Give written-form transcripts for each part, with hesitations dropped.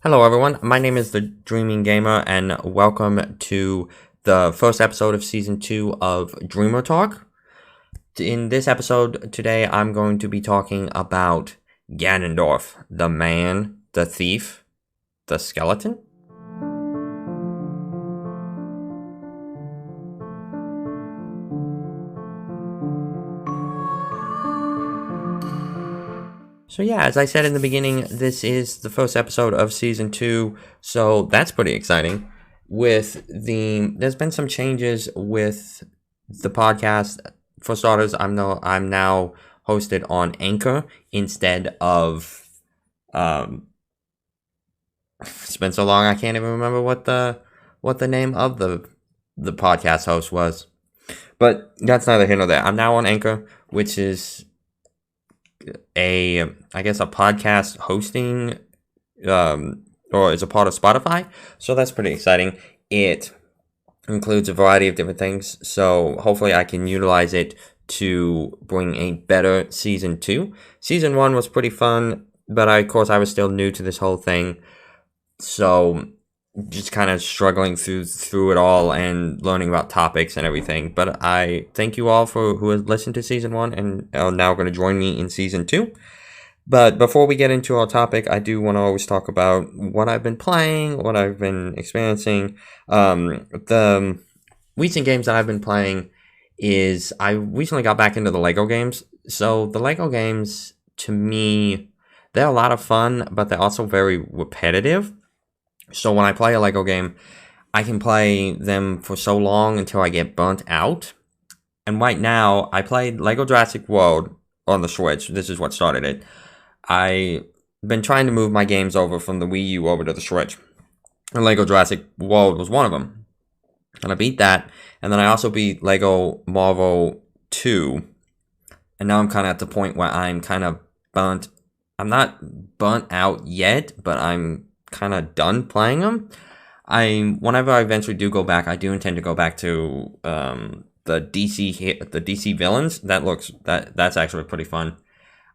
Hello everyone, my name is the Dreaming Gamer and welcome to the first episode of Season 2 of DreamerTalk. In this episode today I'm going to be talking about Ganondorf, the man, the thief, the skeleton. So yeah, as I said in the beginning, this is the first episode of Season 2, so that's pretty exciting. There's been some changes with the podcast. For starters, I'm now hosted on Anchor instead of, it's been so long I can't even remember what the name of the podcast host was. But that's neither here nor there. I'm now on Anchor, which is a podcast hosting or is a part of Spotify, so that's pretty exciting. It includes a variety of different things, so hopefully I can utilize it to bring a better season 2. Season 1 was pretty fun, but of course I was still new to this whole thing, so just kind of struggling through it all and learning about topics and everything. But I thank you all who have listened to Season 1 and are now going to join me in Season 2. But before we get into our topic, I do want to always talk about what I've been playing, what I've been experiencing. The recent games that I've been playing is I recently got back into the Lego games. So the Lego games, to me, they're a lot of fun, but they're also very repetitive. So when I play a Lego game, I can play them for so long until I get burnt out. And right now, I played Lego Jurassic World on the Switch. This is what started it. I've been trying to move my games over from the Wii U over to the Switch. And Lego Jurassic World was one of them. And I beat that. And then I also beat Lego Marvel 2. And now I'm kind of at the point where I'm kind of burnt. I'm not burnt out yet, but I'm kind of done playing them. Whenever I eventually do go back, I do intend to go back to the DC villains. That's actually pretty fun.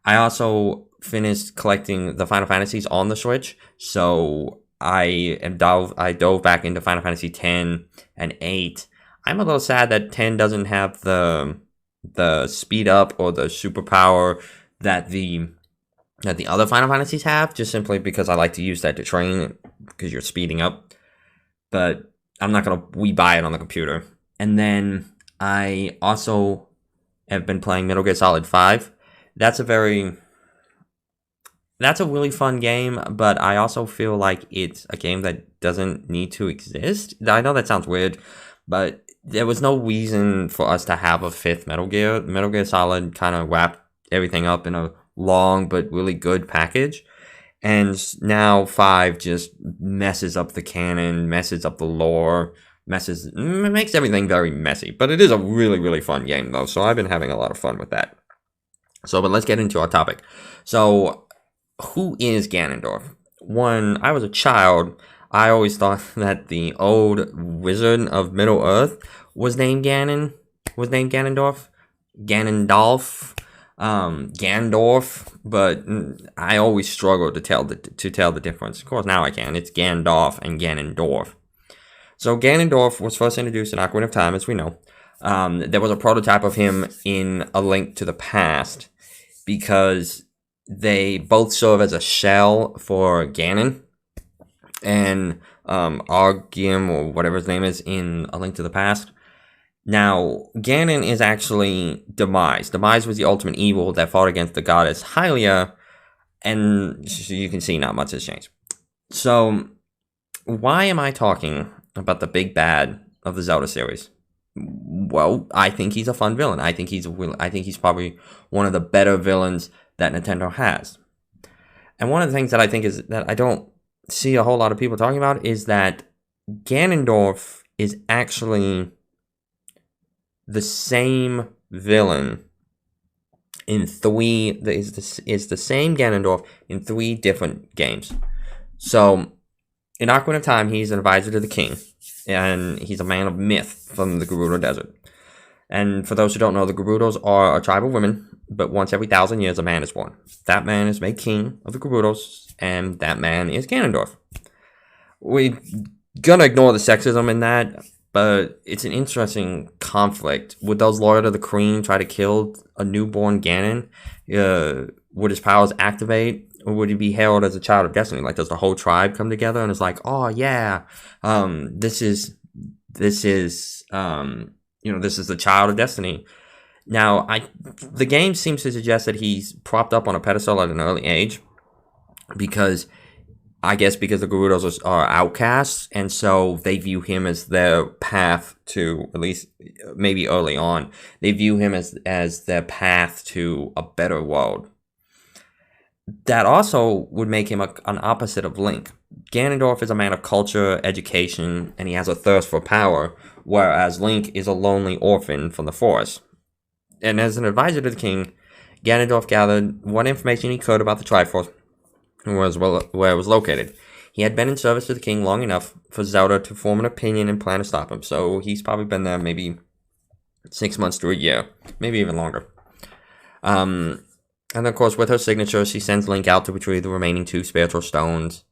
I also finished collecting the Final Fantasies on the Switch, so I dove back into Final Fantasy 10 and 8. I'm a little sad that 10 doesn't have the speed up or the superpower that the other Final Fantasies have, just simply because I like to use that to train, because you're speeding up. But I'm not going to rebuy it on the computer. And then I also have been playing Metal Gear Solid 5. That's a really fun game, but I also feel like it's a game that doesn't need to exist. I know that sounds weird, but there was no reason for us to have a fifth Metal Gear. Metal Gear Solid kind of wrapped everything up in a long but really good package, and now 5 just messes up the canon, messes up the lore, makes everything very messy. But it is a really, really fun game though, so I've been having a lot of fun with that. But let's get into our topic. So who is Ganondorf? When I was a child, I always thought that the old wizard of Middle Earth was named Ganondorf, Gandorf, but I always struggled to tell the difference. Of course, now I can. It's Gandalf and Ganondorf. So Ganondorf was first introduced in Ocarina of Time, as we know. There was a prototype of him in A Link to the Past, because they both serve as a shell for Ganon and Argyem, or whatever his name is, in A Link to the Past. Now, Ganon is actually Demise. Demise was the ultimate evil that fought against the goddess Hylia, and you can see not much has changed. So, why am I talking about the big bad of the Zelda series? Well, I think he's a fun villain. I think he's probably one of the better villains that Nintendo has. And one of the things that I think is that I don't see a whole lot of people talking about is that Ganondorf is actually the same villain in is the same Ganondorf in 3 different games. So in Ocarina of Time, he's an advisor to the king, and he's a man of myth from the Gerudo Desert. And for those who don't know, the Gerudos are a tribe of women, but once every 1,000 years, a man is born. That man is made king of the Gerudos, and that man is Ganondorf. we gonna ignore the sexism in that, but it's an interesting conflict. Would those Lord of the Cream try to kill a newborn Ganon? Would his powers activate, or would he be hailed as a child of destiny? Like, does the whole tribe come together and it's like, oh yeah, this is this is the child of destiny. Now, the game seems to suggest that he's propped up on a pedestal at an early age, because I guess because the Gerudos are outcasts, and so they view him as their path to, at least maybe early on, they view him as their path to a better world. That also would make him an opposite of Link. Ganondorf is a man of culture, education, and he has a thirst for power, whereas Link is a lonely orphan from the forest. And as an advisor to the king, Ganondorf gathered what information he could about the Triforce, where it was located. He had been in service to the king long enough for Zelda to form an opinion and plan to stop him, so he's probably been there maybe 6 months to a year, maybe even longer. And of course, with her signature, she sends Link out to retrieve the remaining 2 spiritual stones.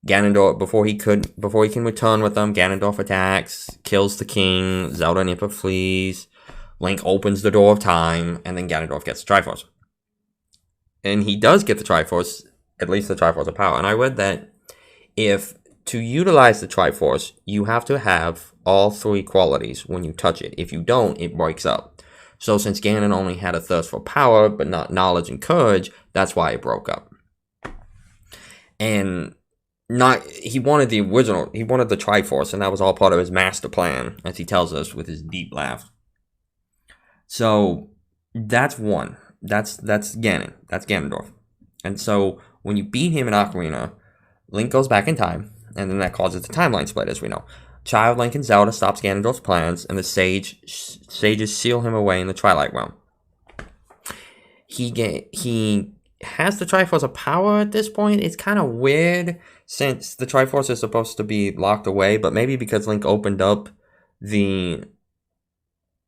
Ganondorf, before he can return with them, Ganondorf attacks, kills the king, Zelda and Impa flees, Link opens the door of time, and then Ganondorf gets the Triforce. And he does get the Triforce, at least the Triforce of Power. And I read that to utilize the Triforce, you have to have all 3 qualities when you touch it. If you don't, it breaks up. So since Ganon only had a thirst for power, but not knowledge and courage, that's why it broke up. And he wanted the Triforce, and that was all part of his master plan, as he tells us with his deep laugh. So that's one. That's Ganon. That's Ganondorf. And so when you beat him in Ocarina, Link goes back in time, and then that causes the timeline split, as we know. Child Link and Zelda stops Ganondorf's plans, and the sages seal him away in the Twilight Realm. He has the Triforce of Power at this point. It's kind of weird, since the Triforce is supposed to be locked away, but maybe because Link opened up in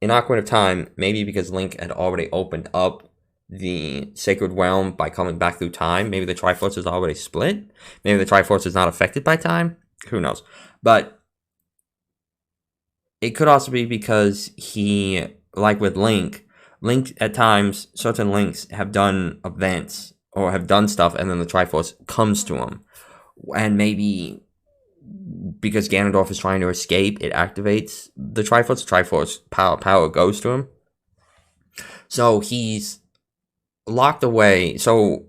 Ocarina of Time, maybe because Link had already opened up the Sacred Realm by coming back through time, maybe the Triforce is already split. Maybe the Triforce is not affected by time. Who knows? But it could also be because like with Link at times, certain Links have done events or have done stuff, and then the Triforce comes to him. And maybe because Ganondorf is trying to escape, it activates the Triforce. Triforce power goes to him. So he's locked away. So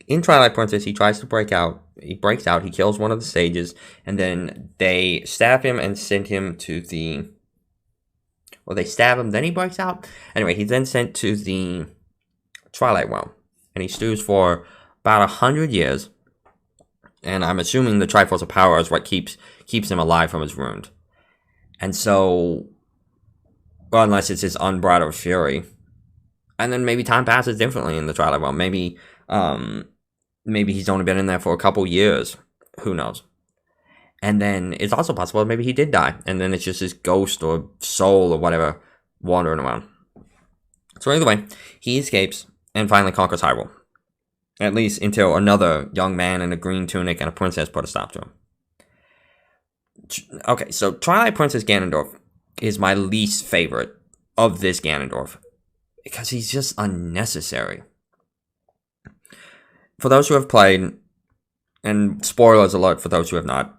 in Twilight Princess, he tries to break out. He breaks out. He kills one of the sages, and then they stab him and send him to the. Well, they stab him, then he breaks out. Anyway, he's then sent to the Twilight Realm, and he stews for about 100 years. And I'm assuming the Triforce of Power is what keeps him alive from his wound. And so, well, unless it's his unbridled fury, and then maybe time passes differently in the Twilight Realm. Maybe he's only been in there for a couple years. Who knows? And then it's also possible maybe he did die, and then it's just his ghost or soul or whatever wandering around. So either way, he escapes and finally conquers Hyrule. At least until another young man in a green tunic and a princess put a stop to him. Okay, so Twilight Princess Ganondorf is my least favorite of this Ganondorf, because he's just unnecessary. For those who have played, and spoilers alert for those who have not,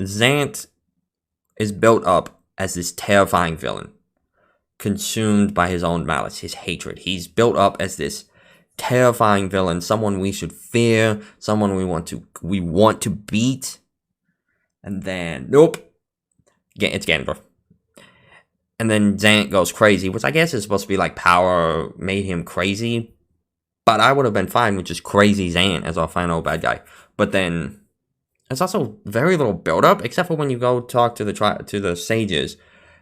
Zant is built up as this terrifying villain, consumed by his own malice, his hatred. He's built up as this terrifying villain, someone we should fear, someone we want to beat. And then, nope, it's Ganondorf. And then Zant goes crazy, which I guess is supposed to be like power made him crazy. But I would have been fine with just crazy Zant as our final bad guy. But then there's also very little build-up, except for when you go talk to the sages,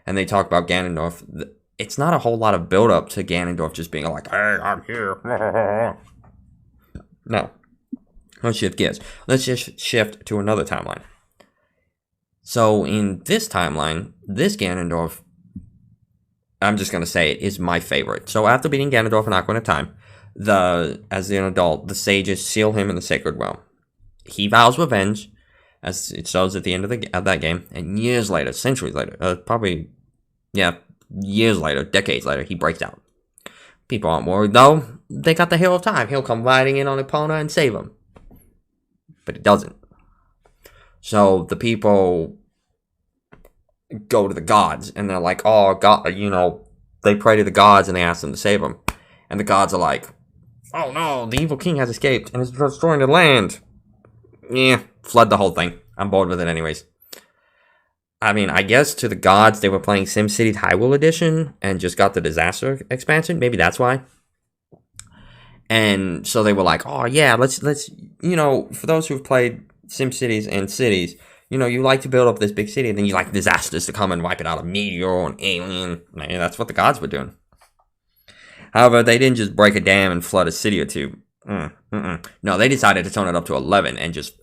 and they talk about Ganondorf. It's not a whole lot of build-up to Ganondorf just being like, "Hey, I'm here." No. Let's shift gears. Let's just shift to another timeline. So in this timeline, this Ganondorf, I'm just going to say it, is my favorite. So after beating Ganondorf in Ocarina of Time, as an adult, the sages seal him in the Sacred Realm. He vows revenge, as it shows at the end of that game. And years later, centuries later, years later, decades later, he breaks out. People aren't worried though. They got the hero of time. He'll come riding in on Epona and save them. But he doesn't. So the people go to the gods and they're like, oh, God, they pray to the gods and they ask them to save them. And the gods are like, oh no, the evil king has escaped and is destroying the land. Yeah, flood the whole thing. I'm bored with it anyways. I mean, I guess to the gods, they were playing SimCity Hyrule Edition and just got the disaster expansion. Maybe that's why. And so they were like, oh yeah, let's for those who've played SimCities and cities, you like to build up this big city and then you like disasters to come and wipe it out, a meteor or an alien. Man, that's what the gods were doing. However, they didn't just break a dam and flood a city or two. No, they decided to turn it up to 11 and just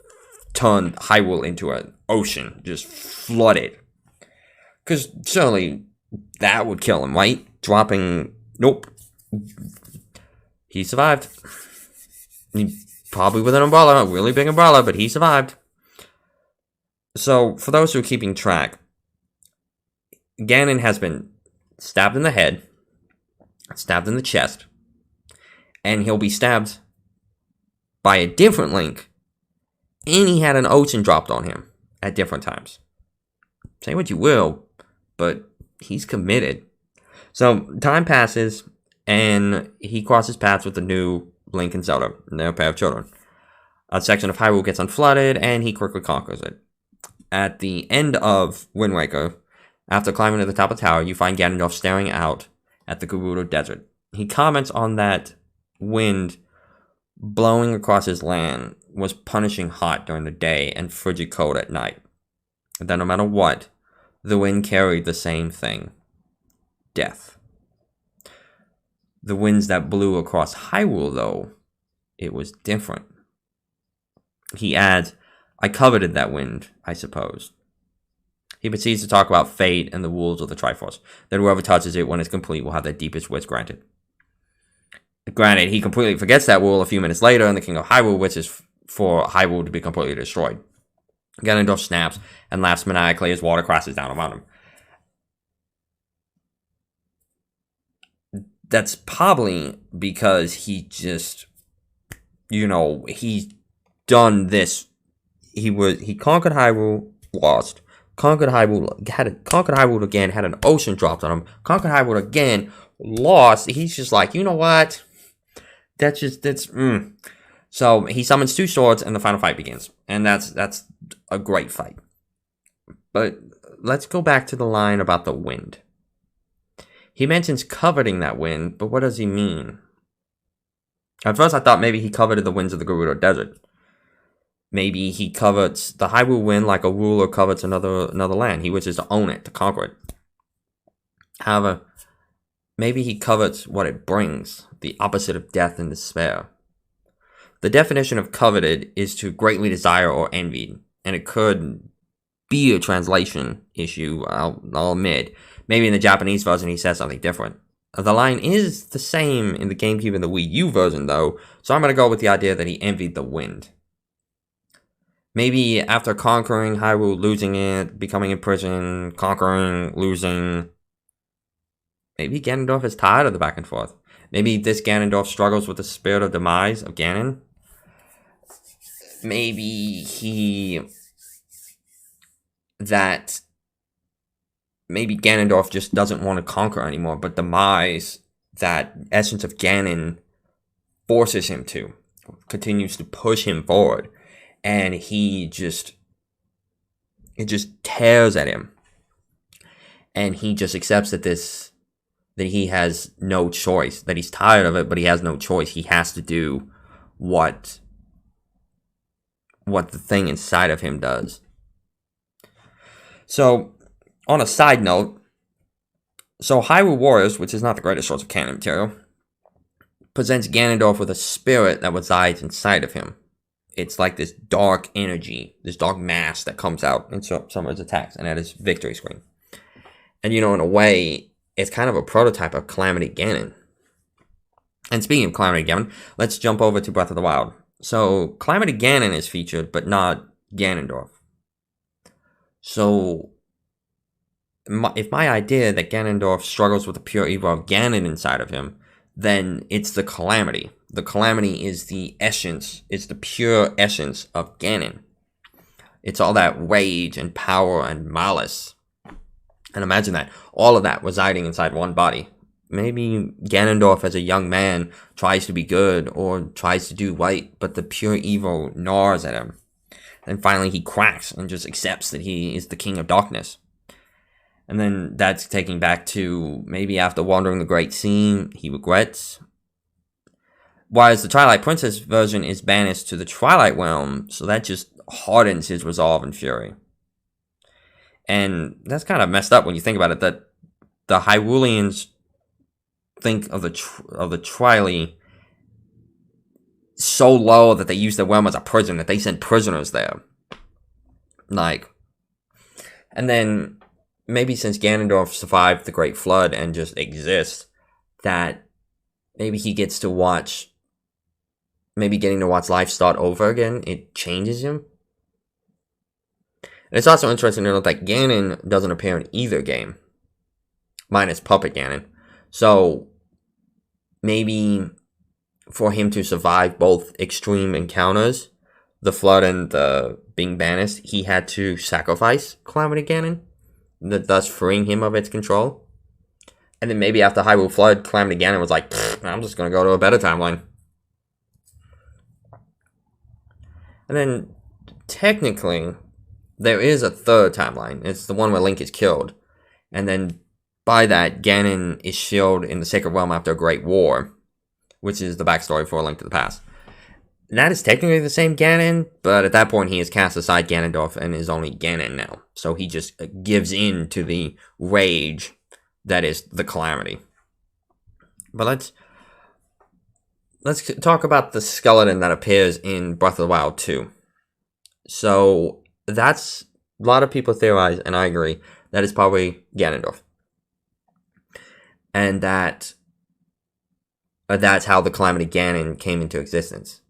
turn Hyrule into an ocean, just flood it. Because surely that would kill him, right? Nope. He survived. Probably with an umbrella, a really big umbrella, but he survived. So, for those who are keeping track, Ganon has been stabbed in the head, stabbed in the chest, and he'll be stabbed by a different Link, and he had an ocean dropped on him at different times. Say what you will, but he's committed. So, time passes, and he crosses paths with the new Link and Zelda, their pair of children. A section of Hyrule gets unflooded, and he quickly conquers it. At the end of Wind Waker, after climbing to the top of the tower, you find Ganondorf staring out at the Gerudo Desert. He comments on that wind blowing across his land was punishing hot during the day and frigid cold at night. That no matter what, the wind carried the same thing: death. The winds that blew across Hyrule, though, it was different. He adds, I coveted that wind, I suppose. He proceeds to talk about fate and the rules of the Triforce, that whoever touches it when it's complete will have their deepest wish granted. Granted, he completely forgets that rule a few minutes later, and the King of Hyrule wishes for Hyrule to be completely destroyed. Ganondorf snaps and laughs maniacally as water crashes down around him. That's probably because he just, he's done this. He conquered Hyrule, lost. Conquered Hyrule again, had an ocean dropped on him. Conquered Hyrule again, lost. He's just like, you know what? So he summons two swords and the final fight begins. And that's a great fight. But let's go back to the line about the wind. He mentions coveting that wind, but what does he mean? At first I thought maybe he coveted the winds of the Gerudo Desert. Maybe he covets the Hyrule wind like a ruler covets another land. He wishes to own it, to conquer it. However, maybe he covets what it brings, the opposite of death and despair. The definition of coveted is to greatly desire or envy, and it could be a translation issue, I'll admit. Maybe in the Japanese version he says something different. The line is the same in the GameCube and the Wii U version though, so I'm going to go with the idea that he envied the wind. Maybe after conquering Hyrule, losing it, becoming imprisoned, conquering, losing, maybe Ganondorf is tired of the back and forth. Maybe this Ganondorf struggles with the spirit of demise of Ganon. Maybe Ganondorf just doesn't want to conquer anymore, but demise, that essence of Ganon, forces him to, continues to push him forward, and it just tears at him, and he just accepts that he has no choice, that he's tired of it, but he has no choice. He has to do what the thing inside of him does. So, on a side note, Hyrule Warriors, which is not the greatest source of canon material, presents Ganondorf with a spirit that resides inside of him. It's like this dark energy, this dark mass that comes out in some of his attacks and at his victory screen. And in a way, it's kind of a prototype of Calamity Ganon. And speaking of Calamity Ganon, let's jump over to Breath of the Wild. So, Calamity Ganon is featured, but not Ganondorf. So, if my idea that Ganondorf struggles with the pure evil of Ganon inside of him, then it's the Calamity. The Calamity is the essence, it's the pure essence of Ganon. It's all that rage and power and malice. And imagine that, all of that residing inside one body. Maybe Ganondorf as a young man tries to be good or tries to do right, but the pure evil gnaws at him. And finally he cracks and just accepts that he is the king of darkness. And then that's taking back to maybe after wandering the Great Sea, he regrets. Whereas the Twilight Princess version is banished to the Twilight Realm, so that just hardens his resolve and fury. And that's kind of messed up when you think about it, that the Hyruleans think of the Twilight so low that they use the realm as a prison, that they send prisoners there. Like, and then maybe since Ganondorf survived the Great Flood and just exists, that maybe he gets to watch, maybe getting to watch life start over again, it changes him. And it's also interesting to note that Ganon doesn't appear in either game, minus Puppet Ganon. So maybe for him to survive both extreme encounters, the Flood and the being banished, he had to sacrifice Calamity Ganon, thus freeing him of its control. And then maybe after Hyrule Flood, Calamity Ganon was like, I'm just going to go to a better timeline. And then, technically, there is a third timeline. It's the one where Link is killed. And then, by that, Ganon is shielded in the Sacred Realm after a Great War, which is the backstory for A Link to the Past. That is technically the same Ganon, but at that point he has cast aside Ganondorf and is only Ganon now. So he just gives in to the rage that is the Calamity. But let's talk about the skeleton that appears in Breath of the Wild 2. So that's, a lot of people theorize, and I agree, that is probably Ganondorf. And that's how the Calamity Ganon came into existence.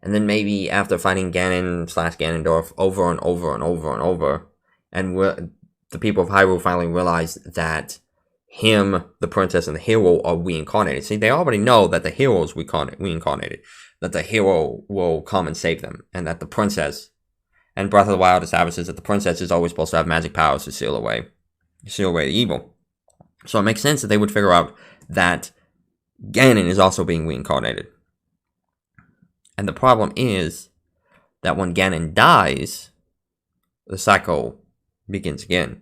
And then maybe after fighting Ganon/Ganondorf over and over and over and over, and the people of Hyrule finally realized that him, the princess, and the hero are reincarnated. See, they already know that the hero is reincarnated, that the hero will come and save them, and that the princess, and Breath of the Wild establishes that the princess is always supposed to have magic powers to seal away the evil. So it makes sense that they would figure out that Ganon is also being reincarnated. And the problem is that when Ganon dies, the cycle begins again.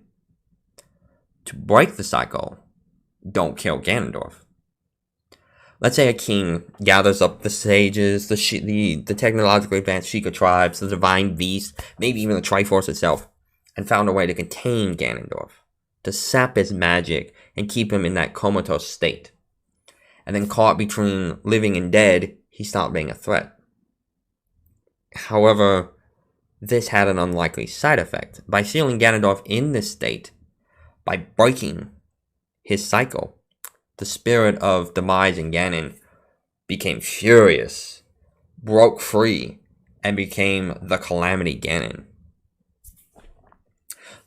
To break the cycle, don't kill Ganondorf. Let's say a king gathers up the sages, the technologically advanced Sheikah tribes, the divine beasts, maybe even the Triforce itself, and found a way to contain Ganondorf, to sap his magic and keep him in that comatose state. And then caught between living and dead, he stopped being a threat. However, this had an unlikely side effect. By sealing Ganondorf in this state, by breaking his cycle, the spirit of demise in Ganon became furious, broke free, and became the Calamity Ganon.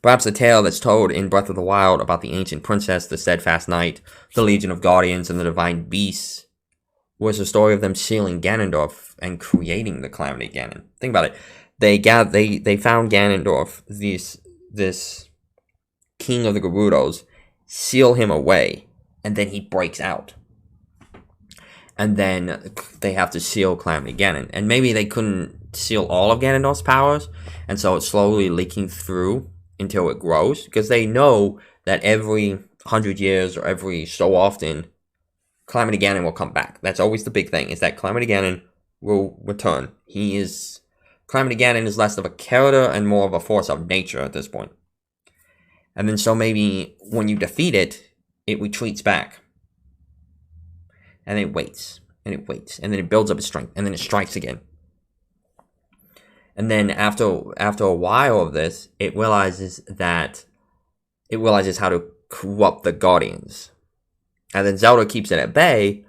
Perhaps the tale that's told in Breath of the Wild about the ancient princess, the steadfast knight, the legion of guardians, and the divine beasts was a story of them sealing Ganondorf and creating the Calamity Ganon. Think about it. They found Ganondorf, this king of the Gerudos, seal him away, and then he breaks out. And then they have to seal Calamity Ganon. And maybe they couldn't seal all of Ganondorf's powers, and so it's slowly leaking through until it grows, because they know that every 100 years or every so often, Calamity Ganon will come back. That's always the big thing, is that Calamity Ganon will return. Calamity Ganon is less of a character and more of a force of nature at this point. And then so maybe when you defeat it, it retreats back. And it waits, and it waits, and then it builds up its strength, and then it strikes again. And then after a while of this, it realizes how to corrupt the Guardians. And then Zelda keeps it at bay,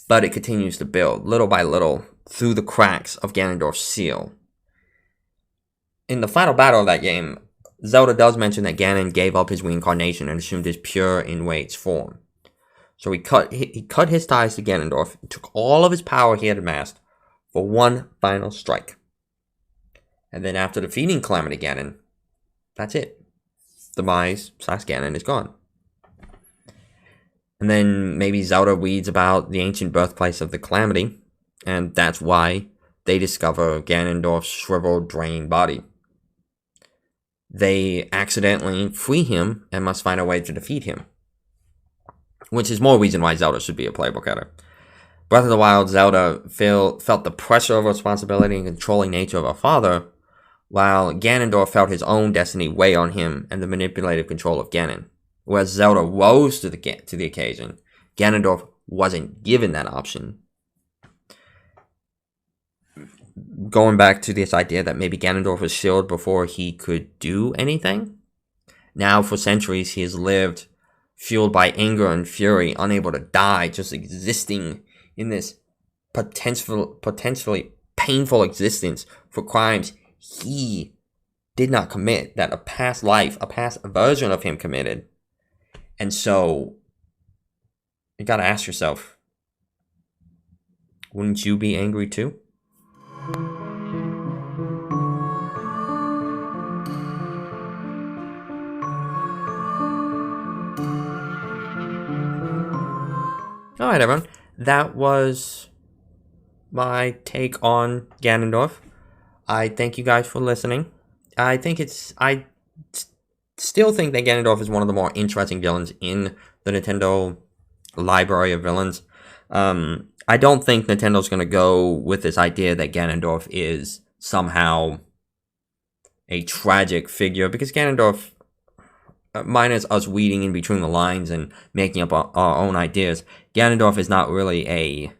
but it continues to build, little by little, through the cracks of Ganondorf's seal. In the final battle of that game, Zelda does mention that Ganon gave up his reincarnation and assumed his pure in-ways form. So he cut his ties to Ganondorf, took all of his power he had amassed for one final strike. And then after defeating Calamity Ganon, that's it. Demise / Ganon is gone. And then maybe Zelda reads about the ancient birthplace of the Calamity, and that's why they discover Ganondorf's shriveled, drained body. They accidentally free him and must find a way to defeat him, which is more reason why Zelda should be a playable character. Breath of the Wild, Zelda felt the pressure of responsibility and controlling nature of her father, while Ganondorf felt his own destiny weigh on him and the manipulative control of Ganon. Whereas Zelda rose to the occasion, Ganondorf wasn't given that option. Going back to this idea that maybe Ganondorf was shielded before he could do anything. Now, for centuries, he has lived fueled by anger and fury, unable to die, just existing in this potentially painful existence for crimes he did not commit, that a past life, a past version of him committed. And so, you gotta ask yourself, wouldn't you be angry too? Alright, everyone. That was my take on Ganondorf. I thank you guys for listening. I still think that Ganondorf is one of the more interesting villains in the Nintendo library of villains. I don't think Nintendo's going to go with this idea that Ganondorf is somehow a tragic figure, because Ganondorf, minus us reading in between the lines and making up our own ideas, Ganondorf is not really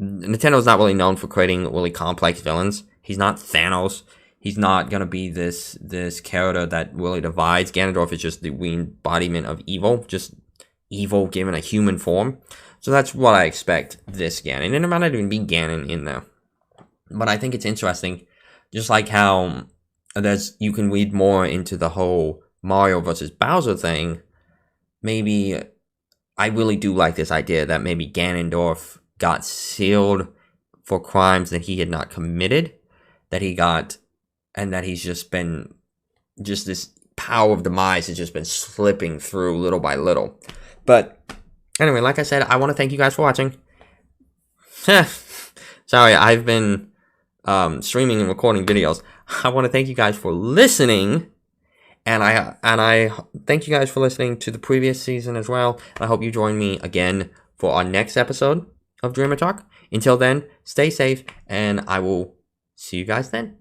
Nintendo's not really known for creating really complex villains. He's not Thanos. He's not going to be this character that really divides. Ganondorf is just the embodiment of evil, just evil given a human form. So that's what I expect this Ganon. And it might not even be Ganon in there. But I think it's interesting, just like how you can read more into the whole Mario versus Bowser thing. Maybe I really do like this idea that maybe Ganondorf got sealed for crimes that he had not committed, that he's just been, just this power of demise has just been slipping through little by little. But anyway, like I said, I want to thank you guys for watching. Sorry, I've been streaming and recording videos. I want to thank you guys for listening, and I thank you guys for listening to the previous season as well. I hope you join me again for our next episode of DreamerTalk. Until then, stay safe, and I will see you guys then.